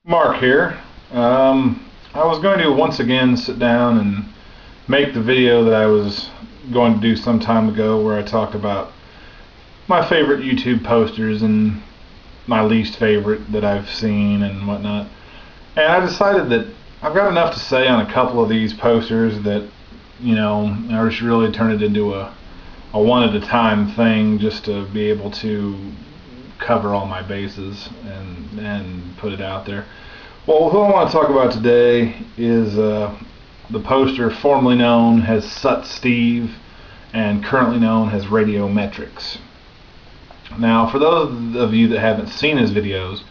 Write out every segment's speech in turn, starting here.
Mark here. I was going to once again sit down and make the video that I was going to do some time ago where I talked about my favorite YouTube posters and my least favorite that I've seen and whatnot. And I decided that I've got enough to say on a couple of these posters that, I should really turn it into a one at a time thing just to be able to cover all my bases and put it out there. Well, who I want to talk about today is the poster formerly known as Suttsteve and currently known as Radiometricx. Now, for those of you that haven't seen his videos,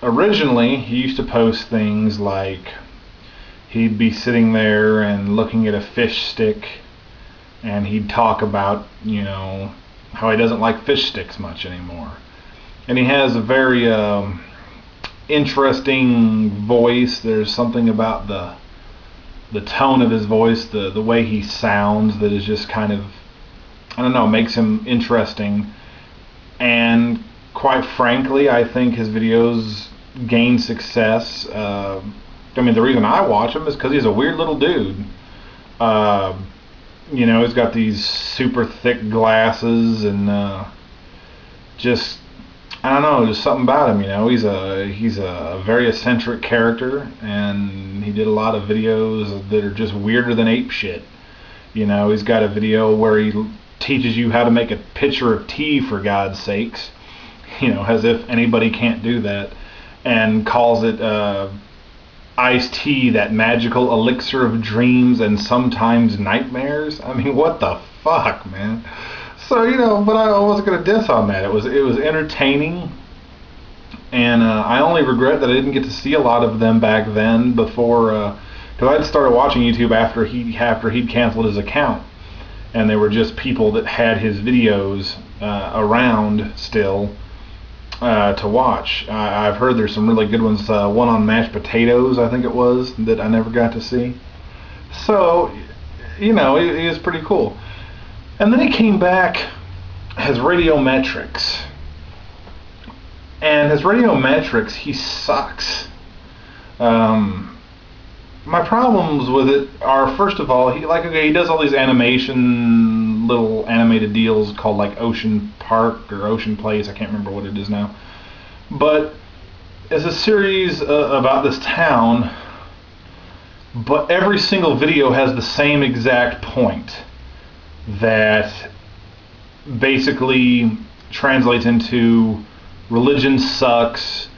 originally he used to post things like he'd be sitting there and looking at a fish stick, and he'd talk about, how he doesn't like fish sticks much anymore. And he has a very interesting voice. There's something about the tone of his voice, the way he sounds, that is just kind of, I don't know, makes him interesting. And quite frankly, I think his videos gain success. The reason I watch him is because he's a weird little dude. He's got these super thick glasses and just, I don't know, just something about him. He's a very eccentric character, and he did a lot of videos that are just weirder than ape shit. He's got a video where he teaches you how to make a pitcher of tea, for God's sakes, as if anybody can't do that, and calls it iced tea, that magical elixir of dreams and sometimes nightmares. I mean, what the fuck, man? So, but I wasn't going to diss on that. It was entertaining, and I only regret that I didn't get to see a lot of them back then before, because I'd started watching YouTube after he'd canceled his account, and they were just people that had his videos around still to watch. I've heard there's some really good ones. One on mashed potatoes, I think it was, that I never got to see. So, it was pretty cool. And then he came back as Radiometricx. And as Radiometricx, he sucks. My problems with it are, first of all, he does all these little animated deals called like Ocean Park or Ocean Place. I can't remember what it is now. But it's a series about this town, but every single video has the same exact point that basically translates into religion sucks,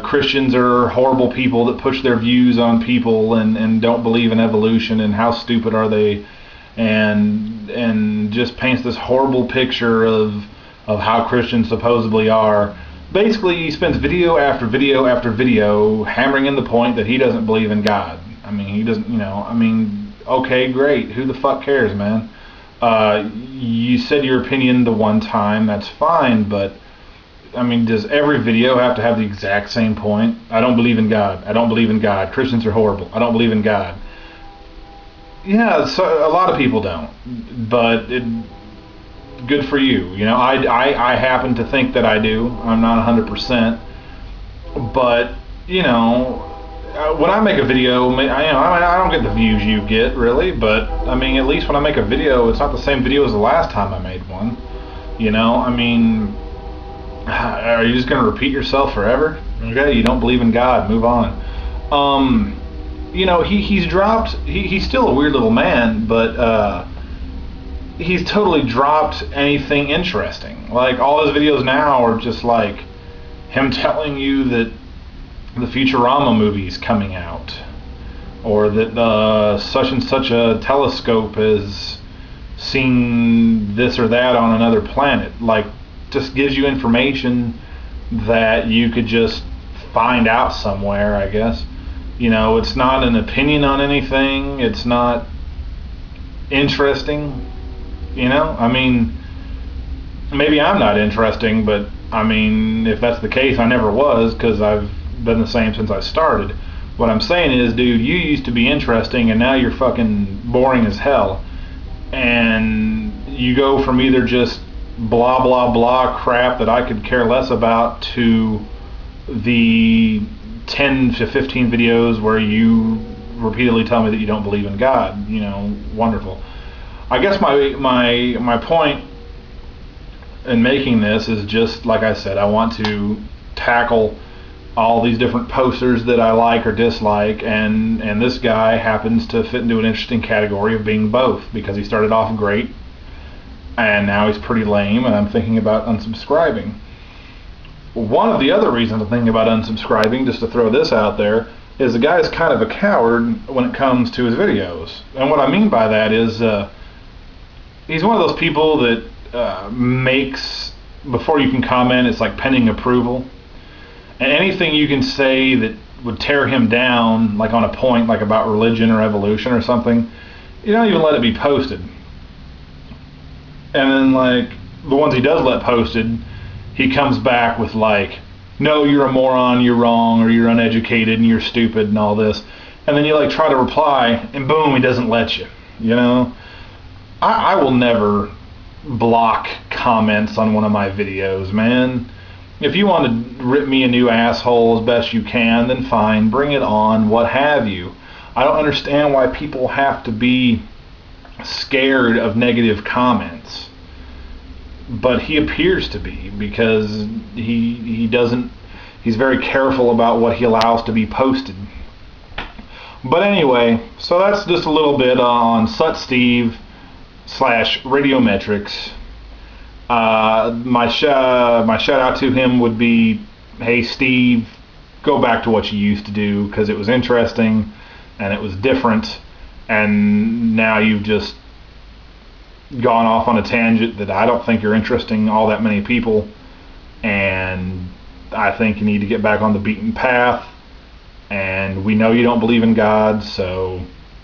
Christians are horrible people that push their views on people and don't believe in evolution, and how stupid are they, and just paints this horrible picture of how Christians supposedly are. Basically, he spends video after video after video hammering in the point that he doesn't believe in God. I mean, he doesn't, okay, great, who the fuck cares, man? You said your opinion the one time, that's fine, but does every video have to have the exact same point? I don't believe in God. I don't believe in God. Christians are horrible. I don't believe in God. Yeah, so a lot of people don't, but good for you. I happen to think that I do. I'm not 100%, but when I make a video, I don't get the views you get, really, but at least when I make a video, it's not the same video as the last time I made one. Are you just going to repeat yourself forever? Okay, you don't believe in God, move on. He's dropped, he's still a weird little man, but he's totally dropped anything interesting. Like, all his videos now are just like him telling you that the Futurama movie's coming out, or that such and such a telescope has seen this or that on another planet. Like, just gives you information that you could just find out somewhere, I guess. It's not an opinion on anything. It's not interesting. Maybe I'm not interesting, but if that's the case, I never was, because I've been the same since I started. What I'm saying is, dude, you used to be interesting, and now you're fucking boring as hell. And you go from either just blah blah blah crap that I could care less about to the 10 to 15 videos where you repeatedly tell me that you don't believe in God. Wonderful. I guess my point in making this is just, like I said, I want to tackle all these different posters that I like or dislike, and this guy happens to fit into an interesting category of being both, because he started off great and now he's pretty lame, and I'm thinking about unsubscribing. One of the other reasons I'm thinking about unsubscribing, just to throw this out there, is the guy's kind of a coward when it comes to his videos. And what I mean by that is he's one of those people that makes, before you can comment, it's like pending approval. And anything you can say that would tear him down, like on a point like about religion or evolution or something, you don't even let it be posted. And then like the ones he does let posted, he comes back with like, no, you're a moron, you're wrong, or you're uneducated and you're stupid and all this. And then you like try to reply and boom, he doesn't let you. I will never block comments on one of my videos, man. If you want to rip me a new asshole as best you can, then fine, bring it on, what have you. I don't understand why people have to be scared of negative comments. But he appears to be, because he's very careful about what he allows to be posted. But anyway, so that's just a little bit on Suttsteve / Radiometricx. My shout out to him would be, hey Steve, go back to what you used to do, because it was interesting and it was different, and now you've just gone off on a tangent that I don't think you're interesting all that many people, and I think you need to get back on the beaten path. And we know you don't believe in God, so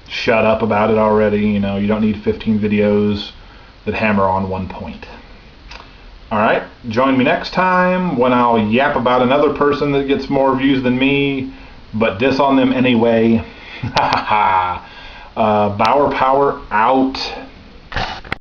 shut up about it already. You don't need 15 videos that hammer on one point. Alright, join me next time when I'll yap about another person that gets more views than me, but diss on them anyway. Bauer Power out.